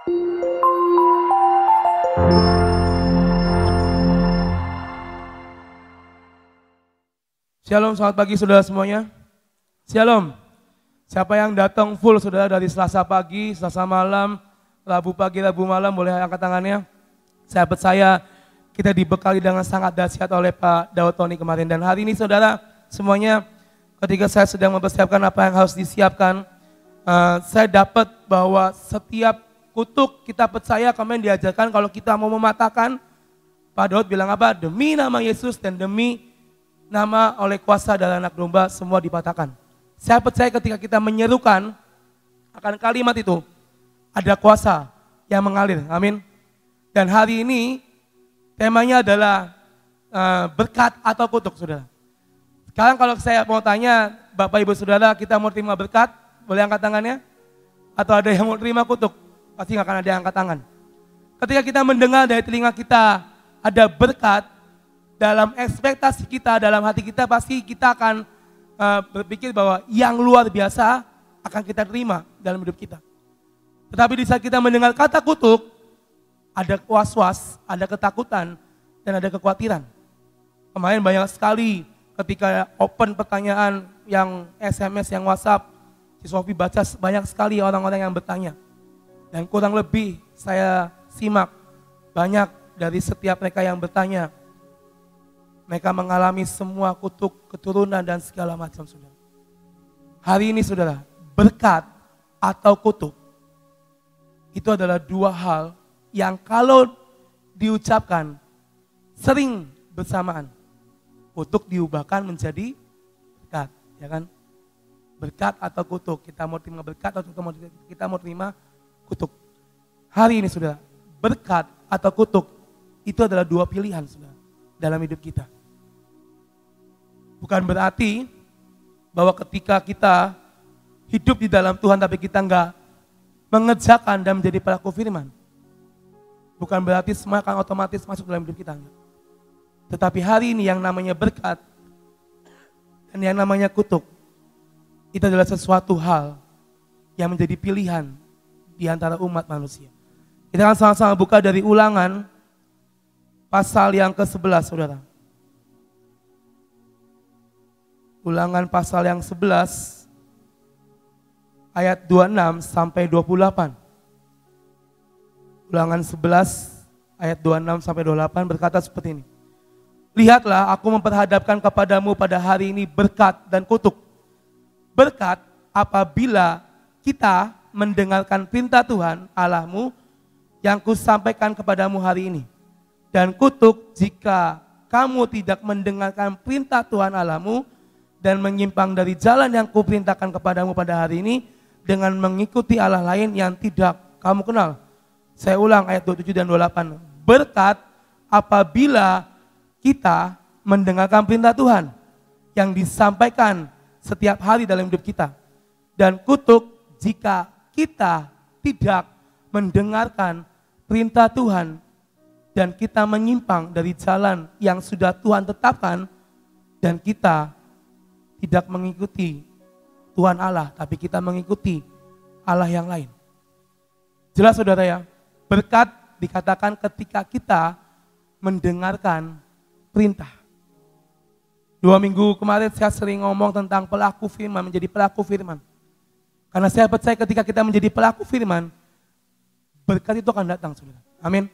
Shalom, selamat pagi saudara semuanya. Shalom. Siapa yang datang full saudara dari Selasa pagi, Selasa malam, Rabu pagi, Rabu malam, boleh angkat tangannya. Sahabat saya, kita dibekali dengan sangat dahsyat oleh Pak Daud Tony kemarin. Dan hari ini saudara semuanya, ketika saya sedang mempersiapkan apa yang harus disiapkan, saya dapat bahwa setiap kutuk kita percaya kemarin diajarkan kalau kita mau mematahkan, Pak Daud bilang apa? Demi nama Yesus dan demi nama oleh kuasa darah anak domba semua dipatahkan. Saya percaya ketika kita menyerukan akan kalimat itu, ada kuasa yang mengalir. Amin. Dan hari ini temanya adalah berkat atau kutuk, saudara. Sekarang kalau saya mau tanya, Bapak Ibu Saudara, kita mau terima berkat? Boleh angkat tangannya? Atau ada yang mau terima kutuk? Pasti nggak akan ada yang angkat tangan. Ketika kita mendengar dari telinga kita ada berkat, dalam ekspektasi kita, dalam hati kita pasti kita akan berpikir bahwa yang luar biasa akan kita terima dalam hidup kita. Tetapi di saat kita mendengar kata kutuk, ada was-was, ada ketakutan, dan ada kekhawatiran. Kemarin banyak sekali ketika open pertanyaan yang SMS, yang WhatsApp, si Sofi baca banyak sekali orang-orang yang bertanya. Dan kurang lebih saya simak banyak dari setiap mereka yang bertanya, mereka mengalami semua kutuk, keturunan, dan segala macam, saudara. Hari ini, saudara, berkat atau kutuk, itu adalah dua hal yang kalau diucapkan sering bersamaan. Kutuk diubahkan menjadi berkat, ya kan? Berkat atau kutuk, kita mau terima berkat atau kita mau terima kutuk. Hari ini, saudara, berkat atau kutuk, itu adalah dua pilihan, saudara, dalam hidup kita. Bukan berarti bahwa ketika kita hidup di dalam Tuhan tapi kita enggak mengerjakan dan menjadi pelaku firman. Bukan berarti semua akan otomatis masuk dalam hidup kita. Enggak. Tetapi hari ini yang namanya berkat dan yang namanya kutuk, itu adalah sesuatu hal yang menjadi pilihan di antara umat manusia. Kita akan sama-sama buka dari Ulangan pasal yang ke-11, saudara. Ulangan pasal yang 11 ayat 26 sampai 28. Ulangan 11 ayat 26 sampai 28 berkata seperti ini. Lihatlah, aku memperhadapkan kepadamu pada hari ini berkat dan kutuk. Berkat apabila kita mendengarkan perintah Tuhan Allahmu yang kusampaikan kepadamu hari ini. Dan kutuk jika kamu tidak mendengarkan perintah Tuhan Allahmu dan menyimpang dari jalan yang kuperintahkan kepadamu pada hari ini dengan mengikuti Allah lain yang tidak kamu kenal. Saya ulang ayat 27 dan 28. Berkat apabila kita mendengarkan perintah Tuhan yang disampaikan setiap hari dalam hidup kita. Dan kutuk jika kita tidak mendengarkan perintah Tuhan dan kita menyimpang dari jalan yang sudah Tuhan tetapkan dan kita tidak mengikuti Tuhan Allah, tapi kita mengikuti Allah yang lain. Jelas saudara ya, berkat dikatakan ketika kita mendengarkan perintah. 2 minggu kemarin saya sering ngomong tentang pelaku firman, menjadi pelaku firman. Karena saya percaya ketika kita menjadi pelaku firman, berkat itu akan datang, saudara. Amin.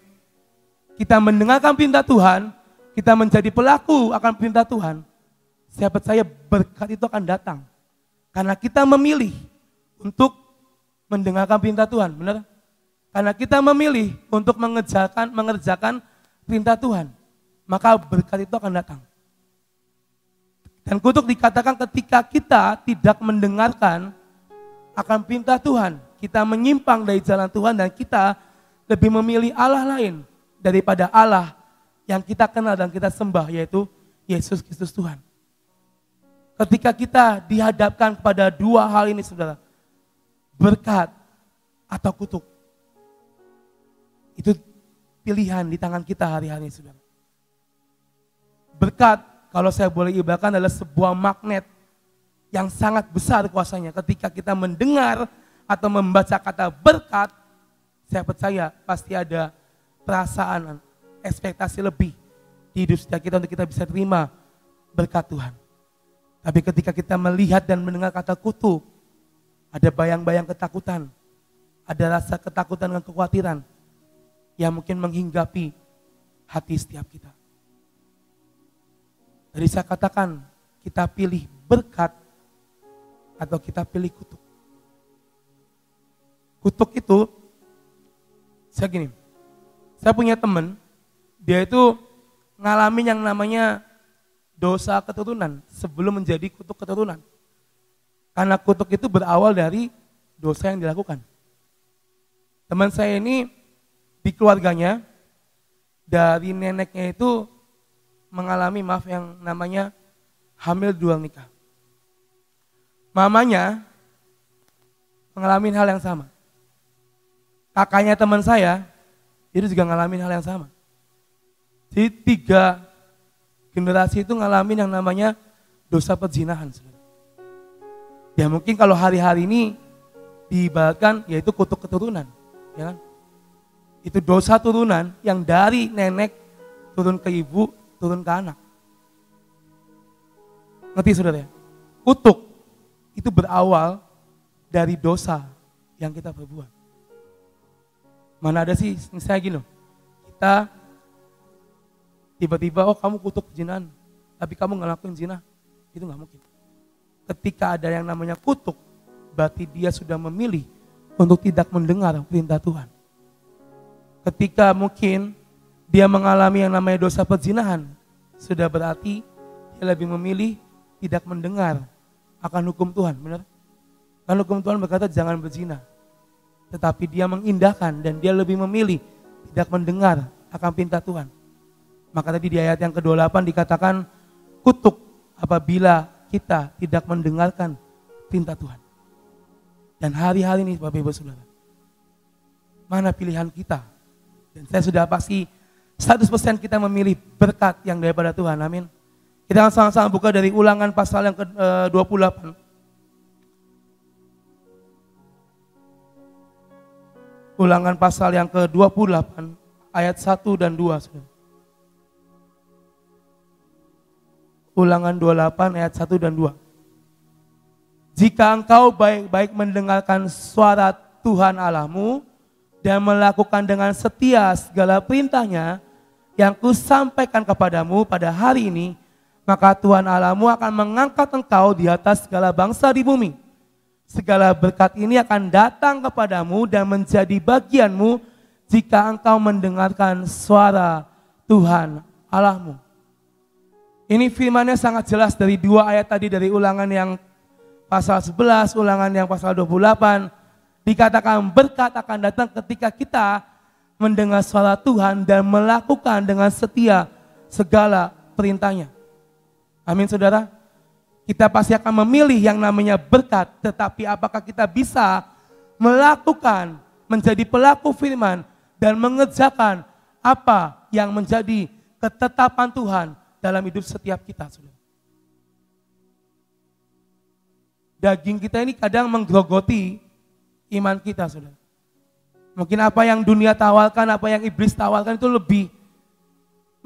Kita mendengarkan perintah Tuhan, kita menjadi pelaku akan perintah Tuhan. Saya percaya berkat itu akan datang. Karena kita memilih untuk mendengarkan perintah Tuhan, benar? Karena kita memilih untuk mengerjakan perintah Tuhan, maka berkat itu akan datang. Dan kutuk dikatakan ketika kita tidak mendengarkan akan perintah Tuhan, kita menyimpang dari jalan Tuhan dan kita lebih memilih Allah lain daripada Allah yang kita kenal dan kita sembah, yaitu Yesus Kristus Tuhan. Ketika kita dihadapkan kepada dua hal ini, saudara, berkat atau kutuk, itu pilihan di tangan kita hari-hari, saudara. Berkat, kalau saya boleh ibaratkan, adalah sebuah magnet yang sangat besar kuasanya. Ketika kita mendengar atau membaca kata berkat, Saya percaya pasti ada perasaan, ekspektasi lebih di hidup setiap kita untuk kita bisa terima berkat Tuhan. Tapi ketika kita melihat dan mendengar kata kutuk, ada bayang-bayang ketakutan, ada rasa ketakutan dan kekhawatiran yang mungkin menghinggapi hati setiap kita. Jadi saya katakan, kita pilih berkat atau kita pilih kutuk. Kutuk itu, saya punya teman, dia itu ngalamin yang namanya dosa keturunan sebelum menjadi kutuk keturunan. Karena kutuk itu berawal dari dosa yang dilakukan. Teman saya ini di keluarganya, dari neneknya itu mengalami yang namanya hamil dua nikah. Mamanya mengalami hal yang sama. Kakaknya teman saya, itu juga ngalamin hal yang sama. Jadi 3 generasi itu ngalamin yang namanya dosa perzinahan. Ya mungkin kalau hari-hari ini diibaratkan yaitu kutuk keturunan. Ya kan? Itu dosa turunan yang dari nenek turun ke ibu, turun ke anak. Ngerti saudara ya? Kutuk itu berawal dari dosa yang kita perbuat. Mana ada sih, misalnya gini loh, kita tiba-tiba, oh kamu kutuk zinahan, tapi kamu ngelakuin zina, itu gak mungkin. Ketika ada yang namanya kutuk, berarti dia sudah memilih untuk tidak mendengar perintah Tuhan. Ketika mungkin dia mengalami yang namanya dosa perzinahan, sudah berarti dia lebih memilih tidak mendengar akan hukum Tuhan, benar? Kan hukum Tuhan berkata jangan berzina. Tetapi dia mengindahkan dan dia lebih memilih tidak mendengar akan perintah Tuhan. Maka tadi di ayat yang ke-28 dikatakan kutuk apabila kita tidak mendengarkan perintah Tuhan. Dan hari-hari ini Bapak Ibu Saudara, mana pilihan kita? Dan saya sudah pasti 100% kita memilih berkat yang daripada Tuhan, amin. Kita akan sama-sama buka dari Ulangan pasal yang ke-28. Ulangan pasal yang ke-28 ayat 1 dan 2. Saudara. Ulangan 28 ayat 1 dan 2. Jika engkau baik-baik mendengarkan suara Tuhan Allahmu dan melakukan dengan setia segala perintahnya yang kusampaikan kepadamu pada hari ini, maka Tuhan Allahmu akan mengangkat engkau di atas segala bangsa di bumi. Segala berkat ini akan datang kepadamu dan menjadi bagianmu jika engkau mendengarkan suara Tuhan Allahmu. Ini firman-Nya sangat jelas dari 2 ayat tadi dari Ulangan yang pasal 11, Ulangan yang pasal 28. Dikatakan berkat akan datang ketika kita mendengar suara Tuhan dan melakukan dengan setia segala perintahnya. Amin saudara. Kita pasti akan memilih yang namanya berkat, tetapi apakah kita bisa melakukan, menjadi pelaku firman dan mengerjakan apa yang menjadi ketetapan Tuhan dalam hidup setiap kita. Saudara. Daging kita ini kadang menggerogoti iman kita, saudara. Mungkin apa yang dunia tawarkan, apa yang iblis tawarkan itu lebih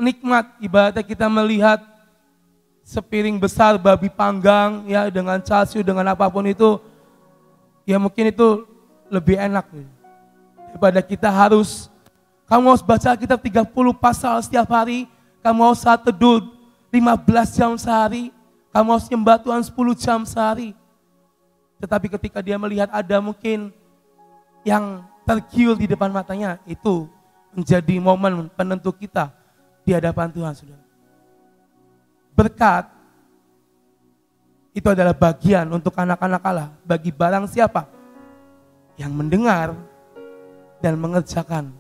nikmat. Ibaratnya kita melihat sepiring besar babi panggang ya dengan chasiu dengan apapun itu, ya mungkin itu lebih enak daripada kita kamu harus baca Alkitab 30 pasal setiap hari, kamu harus saat teduh 15 jam sehari, kamu harus nyembah Tuhan 10 jam sehari. Tetapi ketika dia melihat ada mungkin yang tergiur di depan matanya, itu menjadi momen penentu kita di hadapan Tuhan, saudara. Berkat itu adalah bagian untuk anak-anak Allah bagi barang siapa yang mendengar dan mengerjakan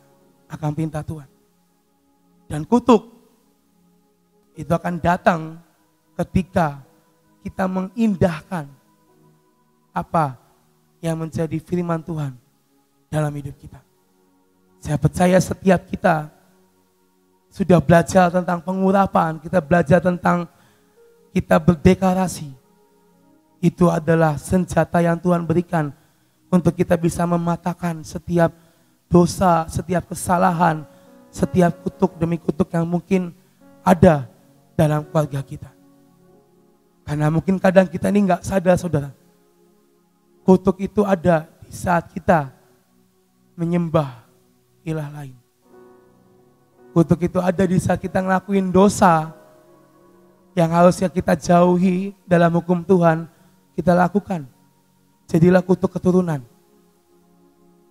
akan perintah Tuhan. Dan kutuk itu akan datang ketika kita mengindahkan apa yang menjadi firman Tuhan dalam hidup kita. Saya percaya setiap kita sudah belajar tentang pengurapan, kita belajar tentang kita berdeklarasi. Itu adalah senjata yang Tuhan berikan untuk kita bisa mematahkan setiap dosa, setiap kesalahan, setiap kutuk demi kutuk yang mungkin ada dalam keluarga kita. Karena mungkin kadang kita ini nggak sadar saudara, kutuk itu ada di saat kita menyembah ilah lain. Kutuk itu ada di saat kita ngelakuin dosa yang harusnya kita jauhi dalam hukum Tuhan, kita lakukan. Jadilah kutuk keturunan.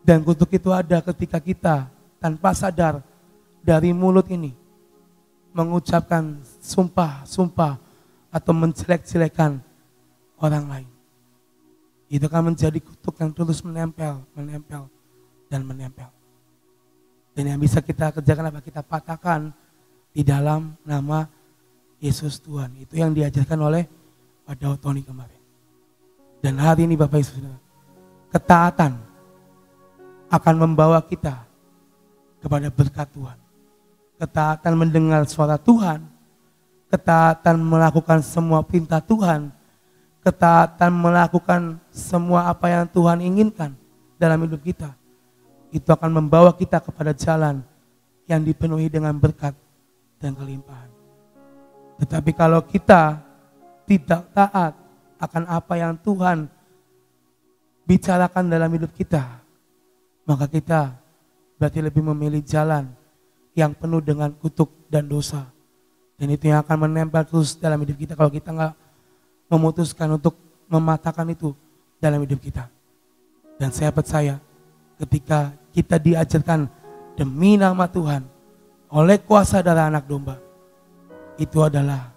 Dan kutuk itu ada ketika kita tanpa sadar dari mulut ini mengucapkan sumpah-sumpah atau menjelek-jelekan orang lain. Itu akan menjadi kutuk yang terus menempel, dan menempel. Dan yang bisa kita kerjakan apa? Kita patahkan di dalam nama Yesus Tuhan. Itu yang diajarkan oleh Pak Daud Tony kemarin. Dan hari ini Bapak Ibu Saudara, ketaatan akan membawa kita kepada berkat Tuhan. Ketaatan mendengar suara Tuhan, ketaatan melakukan semua perintah Tuhan, ketaatan melakukan semua apa yang Tuhan inginkan dalam hidup kita. Itu akan membawa kita kepada jalan yang dipenuhi dengan berkat dan kelimpahan. Tetapi kalau kita tidak taat akan apa yang Tuhan bicarakan dalam hidup kita, maka kita berarti lebih memilih jalan yang penuh dengan kutuk dan dosa. Dan itu yang akan menempel terus dalam hidup kita kalau kita nggak memutuskan untuk mematahkan itu dalam hidup kita. Dan saya percaya ketika kita diajarkan demi nama Tuhan oleh kuasa darah anak domba, itu adalah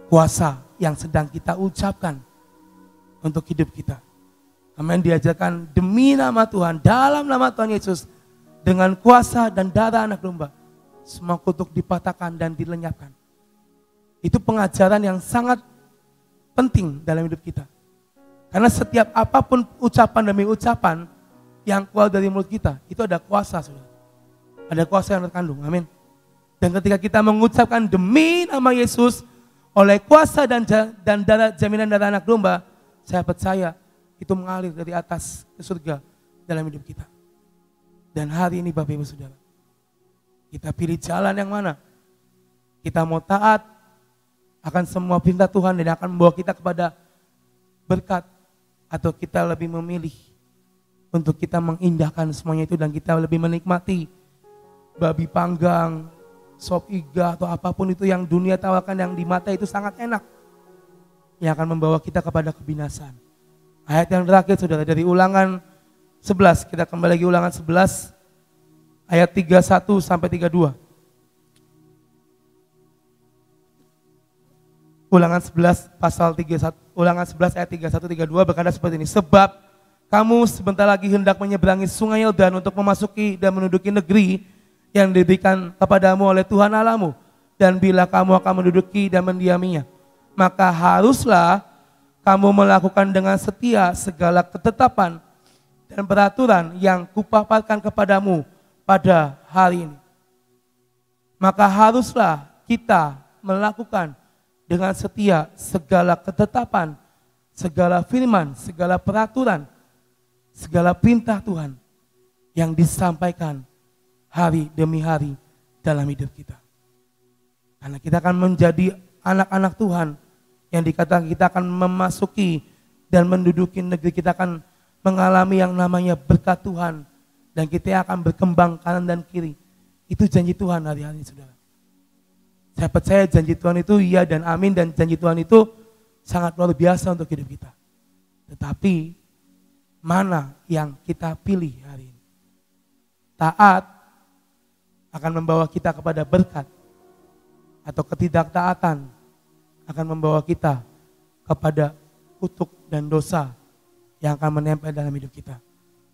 kuasa yang sedang kita ucapkan untuk hidup kita. Kami diajarkan demi nama Tuhan, dalam nama Tuhan Yesus, dengan kuasa dan darah anak domba, semua kutuk dipatahkan dan dilenyapkan. Itu pengajaran yang sangat penting dalam hidup kita. Karena setiap apapun ucapan demi ucapan yang keluar dari mulut kita, itu ada kuasa, saudara. Ada kuasa yang terkandung, amin. Dan ketika kita mengucapkan demi nama Yesus, oleh kuasa dan darah, jaminan darah anak domba, saya percaya itu mengalir dari atas ke surga dalam hidup kita. Dan hari ini Bapak Ibu Saudara, kita pilih jalan yang mana? Kita mau taat akan semua perintah Tuhan dan akan membawa kita kepada berkat, atau kita lebih memilih untuk kita mengindahkan semuanya itu dan kita lebih menikmati babi panggang, sop iga atau apapun itu yang dunia tawarkan yang di mata itu sangat enak, yang akan membawa kita kepada kebinasaan. Ayat yang terakhir saudara dari Ulangan 11, kita kembali lagi Ulangan 11 ayat 31 sampai 32. Ulangan 11 pasal 31, Ulangan 11 ayat 31 32 berkata seperti ini. Sebab kamu sebentar lagi hendak menyeberangi sungai Yordan untuk memasuki dan menduduki negeri yang diberikan kepadamu oleh Tuhan Allahmu. Dan bila kamu akan menduduki dan mendiaminya, maka haruslah kamu melakukan dengan setia segala ketetapan dan peraturan yang kupaparkan kepadamu pada hari ini. Maka haruslah kita melakukan dengan setia segala ketetapan, segala firman, segala peraturan, segala perintah Tuhan yang disampaikan hari demi hari dalam hidup kita. Karena kita akan menjadi anak-anak Tuhan yang dikatakan kita akan memasuki dan menduduki negeri, kita akan mengalami yang namanya berkat Tuhan dan kita akan berkembang kanan dan kiri. Itu janji Tuhan hari-hari saudara. Saya percaya janji Tuhan itu iya dan amin, dan janji Tuhan itu sangat luar biasa untuk hidup kita. Tetapi mana yang kita pilih hari ini? Taat akan membawa kita kepada berkat, atau ketidaktaatan akan membawa kita kepada kutuk dan dosa yang akan menempel dalam hidup kita.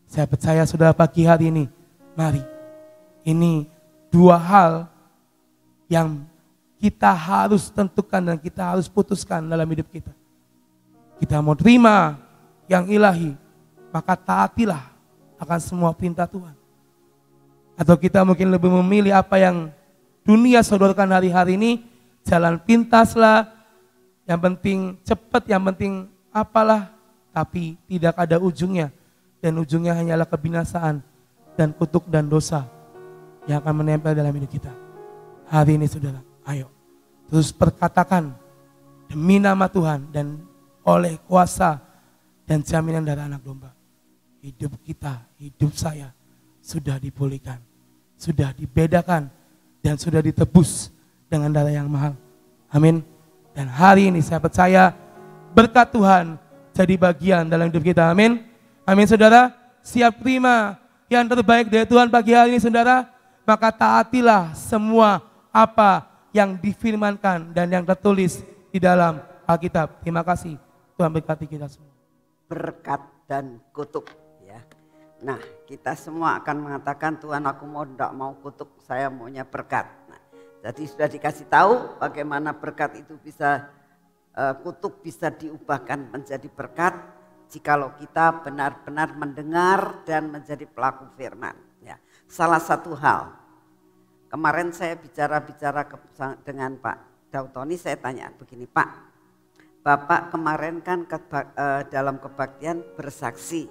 Saya percaya saudara pagi hari ini, mari, ini dua hal yang kita harus tentukan dan kita harus putuskan dalam hidup kita. Kita mau terima yang ilahi, maka taatilah akan semua perintah Tuhan. Atau kita mungkin lebih memilih apa yang dunia sodorkan hari-hari ini, jalan pintaslah, yang penting cepat, yang penting apalah, tapi tidak ada ujungnya. Dan ujungnya hanyalah kebinasaan. dan kutuk dan dosa yang akan menempel dalam hidup kita. Hari ini saudara, ayo terus perkatakan demi nama Tuhan dan oleh kuasa dan jaminan darah anak domba. Hidup kita, hidup saya sudah dipulihkan, sudah dibedakan dan sudah ditebus dengan darah yang mahal. Amin. Dan hari ini saya percaya berkat Tuhan jadi bagian dalam hidup kita. Amin. Amin saudara. Siap terima yang terbaik dari Tuhan pagi hari ini saudara. Maka taatilah semua apa yang difirmankan dan yang tertulis di dalam Alkitab. Terima kasih. Tuhan berkati kita semua. Berkat dan kutuk ya. Nah, kita semua akan mengatakan Tuhan aku tidak mau kutuk, saya maunya berkat. Nah, jadi sudah dikasih tahu bagaimana berkat itu bisa kutuk bisa diubahkan menjadi berkat jikalau kita benar-benar mendengar dan menjadi pelaku firman. Ya. Salah satu hal, kemarin saya bicara dengan Pak Dautoni, saya tanya begini, Pak, Bapak kemarin kan dalam kebaktian bersaksi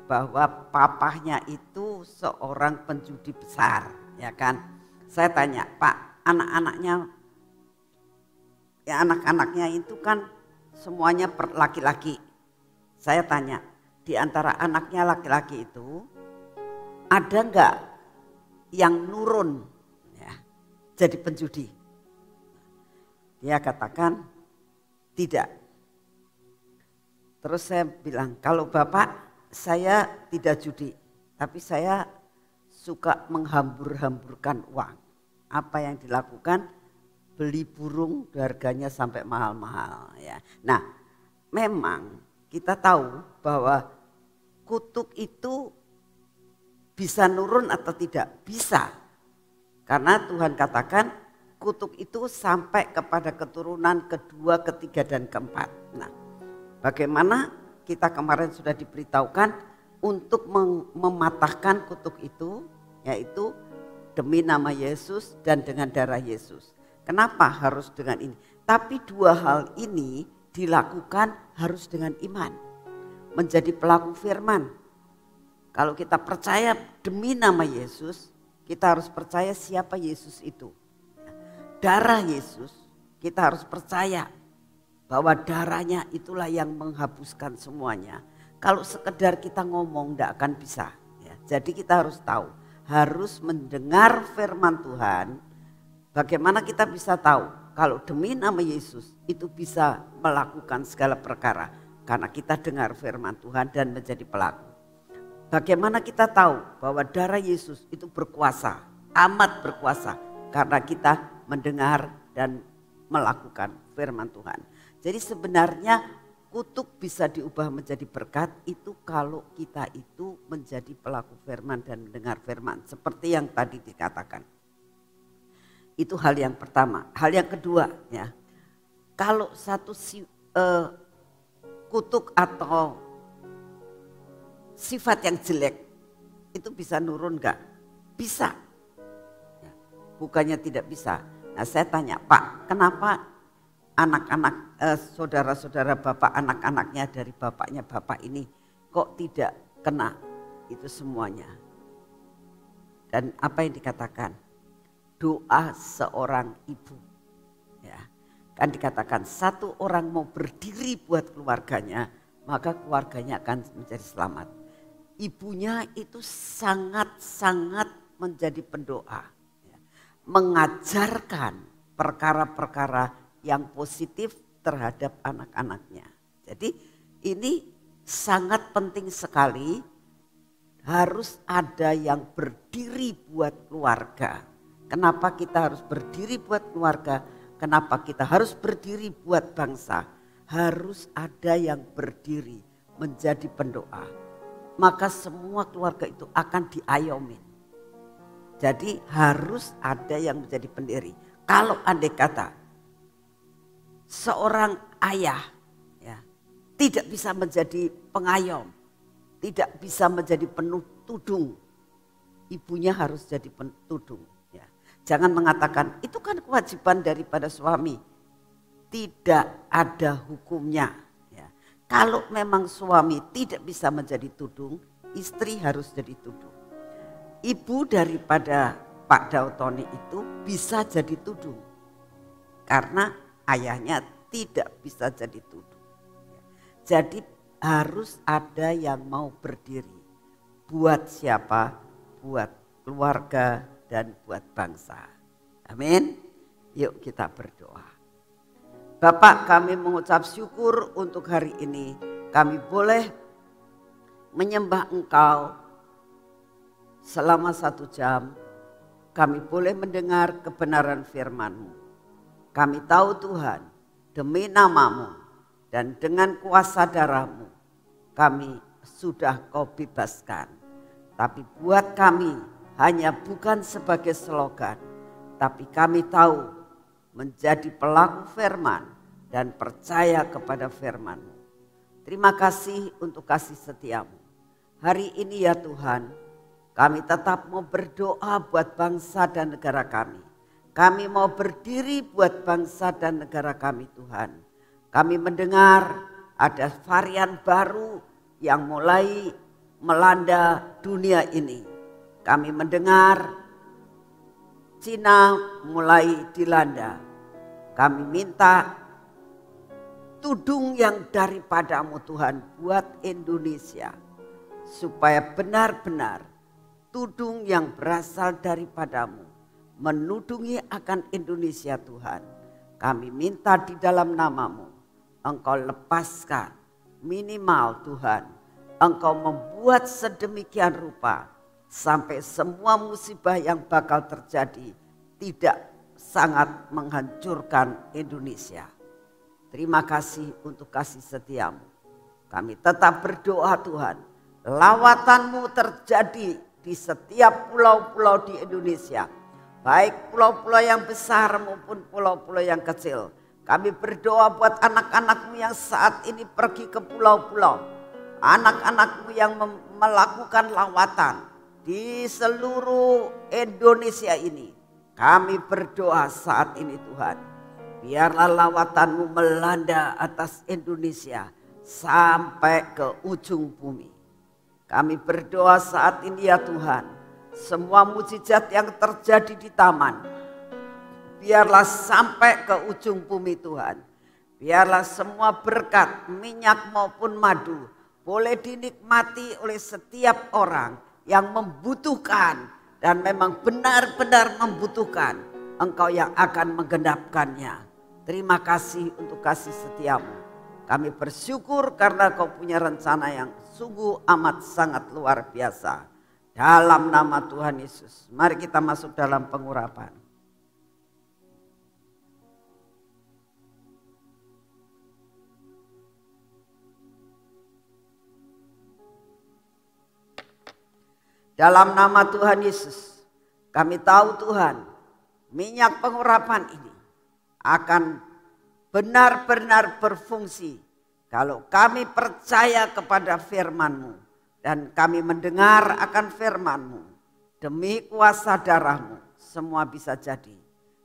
bahwa papahnya itu seorang penjudi besar, ya kan? Saya tanya, Pak, anak-anaknya itu kan semuanya laki-laki. Saya tanya, di antara anaknya laki-laki itu ada enggak yang nurun ya, jadi penjudi? Dia katakan tidak. Terus saya bilang, kalau Bapak saya tidak judi, tapi saya suka menghambur-hamburkan uang. Apa yang dilakukan? Beli burung harganya sampai mahal-mahal ya. Nah, memang kita tahu bahwa kutuk itu bisa nurun atau tidak? Bisa. Karena Tuhan katakan kutuk itu sampai kepada keturunan kedua, ketiga, dan keempat. Nah, bagaimana kita kemarin sudah diberitahukan untuk mematahkan kutuk itu, yaitu demi nama Yesus dan dengan darah Yesus. Kenapa harus dengan ini? Tapi dua hal ini dilakukan harus dengan iman. Menjadi pelaku firman. Kalau kita percaya demi nama Yesus, kita harus percaya siapa Yesus itu. Darah Yesus, kita harus percaya bahwa darahnya itulah yang menghapuskan semuanya. Kalau sekedar kita ngomong tidak akan bisa. Ya. Jadi kita harus tahu, harus mendengar firman Tuhan. Bagaimana kita bisa tahu kalau demi nama Yesus itu bisa melakukan segala perkara. Karena kita dengar firman Tuhan dan menjadi pelaku. Bagaimana kita tahu bahwa darah Yesus itu berkuasa, amat berkuasa. Karena kita mendengar dan melakukan firman Tuhan. Jadi sebenarnya kutuk bisa diubah menjadi berkat itu kalau kita itu menjadi pelaku firman dan mendengar firman. Seperti yang tadi dikatakan. Itu hal yang pertama. Hal yang kedua ya, kalau satu kutuk atau sifat yang jelek itu bisa nurun enggak? Bisa. Ya, bukannya tidak bisa. Nah saya tanya, Pak, kenapa anak-anak saudara-saudara Bapak, anak-anaknya dari bapaknya Bapak ini kok tidak kena itu semuanya? Dan apa yang dikatakan? Doa seorang ibu. Ya, kan dikatakan satu orang mau berdiri buat keluarganya, maka keluarganya akan menjadi selamat. Ibunya itu sangat-sangat menjadi pendoa. Ya, mengajarkan perkara-perkara yang positif terhadap anak-anaknya. Jadi ini sangat penting sekali, harus ada yang berdiri buat keluarga. Kenapa kita harus berdiri buat keluarga? Kenapa kita harus berdiri buat bangsa? Harus ada yang berdiri menjadi pendoa. Maka semua keluarga itu akan diayomin. Jadi harus ada yang menjadi pendiri. Kalau andai kata seorang ayah ya, tidak bisa menjadi pengayom, tidak bisa menjadi penuh tudung, ibunya harus jadi pentudung. Ya. Jangan mengatakan itu kan kewajiban daripada suami. Tidak ada hukumnya. Ya. Kalau memang suami tidak bisa menjadi tudung, istri harus jadi tudung. ibu daripada Pak Dautoni itu bisa jadi tudung. Karena ayahnya tidak bisa jadi tudung. Jadi harus ada yang mau berdiri. Buat siapa? Buat keluarga dan buat bangsa. Amin. Yuk kita berdoa. Bapak, kami mengucap syukur untuk hari ini. Kami boleh menyembah Engkau selama 1 jam. Kami boleh mendengar kebenaran firman-Mu. Kami tahu Tuhan, demi nama-Mu dan dengan kuasa darah-Mu, kami sudah Kau bebaskan. Tapi buat kami hanya bukan sebagai slogan, tapi kami tahu menjadi pelaku firman dan percaya kepada firman-Mu. Terima kasih untuk kasih setia-Mu. Hari ini ya Tuhan, kami tetap mau berdoa buat bangsa dan negara kami. Kami mau berdiri buat bangsa dan negara kami Tuhan. Kami mendengar ada varian baru yang mulai melanda dunia ini. Kami mendengar Cina mulai dilanda. Kami minta tudung yang daripada-Mu Tuhan buat Indonesia. Supaya benar-benar tudung yang berasal daripada-Mu menudungi akan Indonesia Tuhan. Kami minta di dalam nama-Mu, Engkau lepaskan minimal Tuhan. Engkau membuat sedemikian rupa sampai semua musibah yang bakal terjadi tidak sangat menghancurkan Indonesia. Terima kasih untuk kasih setia-Mu. Kami tetap berdoa Tuhan, lawatan-Mu terjadi di setiap pulau-pulau di Indonesia. Baik pulau-pulau yang besar maupun pulau-pulau yang kecil. Kami berdoa buat anak-anak-Mu yang saat ini pergi ke pulau-pulau. Anak-anak-Mu yang melakukan lawatan di seluruh Indonesia ini. Kami berdoa saat ini Tuhan. Biarlah lawatan-Mu melanda atas Indonesia sampai ke ujung bumi. Kami berdoa saat ini ya Tuhan. Semua mukjizat yang terjadi di taman. Biarlah sampai ke ujung bumi Tuhan. Biarlah semua berkat, minyak maupun madu boleh dinikmati oleh setiap orang yang membutuhkan dan memang benar-benar membutuhkan. Engkau yang akan menggenapkannya. Terima kasih untuk kasih setia-Mu. Kami bersyukur karena Kau punya rencana yang sungguh amat sangat luar biasa. Dalam nama Tuhan Yesus, mari kita masuk dalam pengurapan. Dalam nama Tuhan Yesus, kami tahu Tuhan, minyak pengurapan ini akan benar-benar berfungsi kalau kami percaya kepada firman-Mu dan kami mendengar akan firman-Mu. Demi kuasa darah-Mu semua bisa jadi.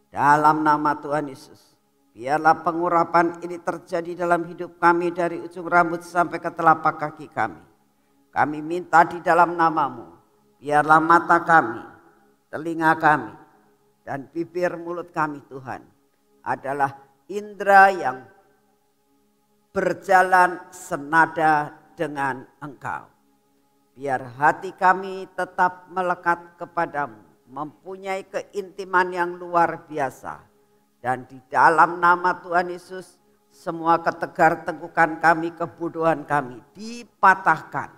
Dalam nama Tuhan Yesus, biarlah pengurapan ini terjadi dalam hidup kami dari ujung rambut sampai ke telapak kaki kami. Kami minta di dalam nama-Mu. Biarlah mata kami, telinga kami, dan bibir mulut kami Tuhan adalah indera yang berjalan senada dengan Engkau. Biar hati kami tetap melekat kepadamu, mempunyai keintiman yang luar biasa. Dan di dalam nama Tuhan Yesus, semua ketegar-tegukan kami, kebodohan kami dipatahkan.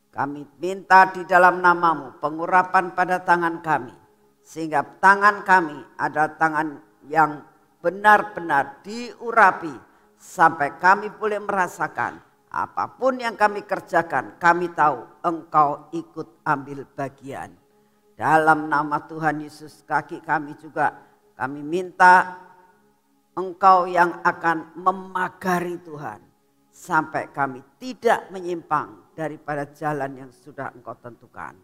Kami minta di dalam nama-Mu pengurapan pada tangan kami. Sehingga tangan kami adalah tangan yang benar-benar diurapi. Sampai kami boleh merasakan apapun yang kami kerjakan. Kami tahu Engkau ikut ambil bagian. Dalam nama Tuhan Yesus, kaki kami juga kami minta Engkau yang akan memagari Tuhan. Sampai kami tidak menyimpang daripada jalan yang sudah Engkau tentukan.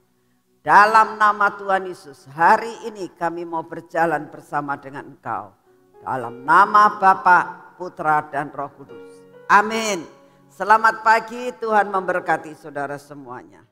Dalam nama Tuhan Yesus, hari ini kami mau berjalan bersama dengan Engkau. Dalam nama Bapa, Putra, dan Roh Kudus. Amin. Selamat pagi, Tuhan memberkati saudara semuanya.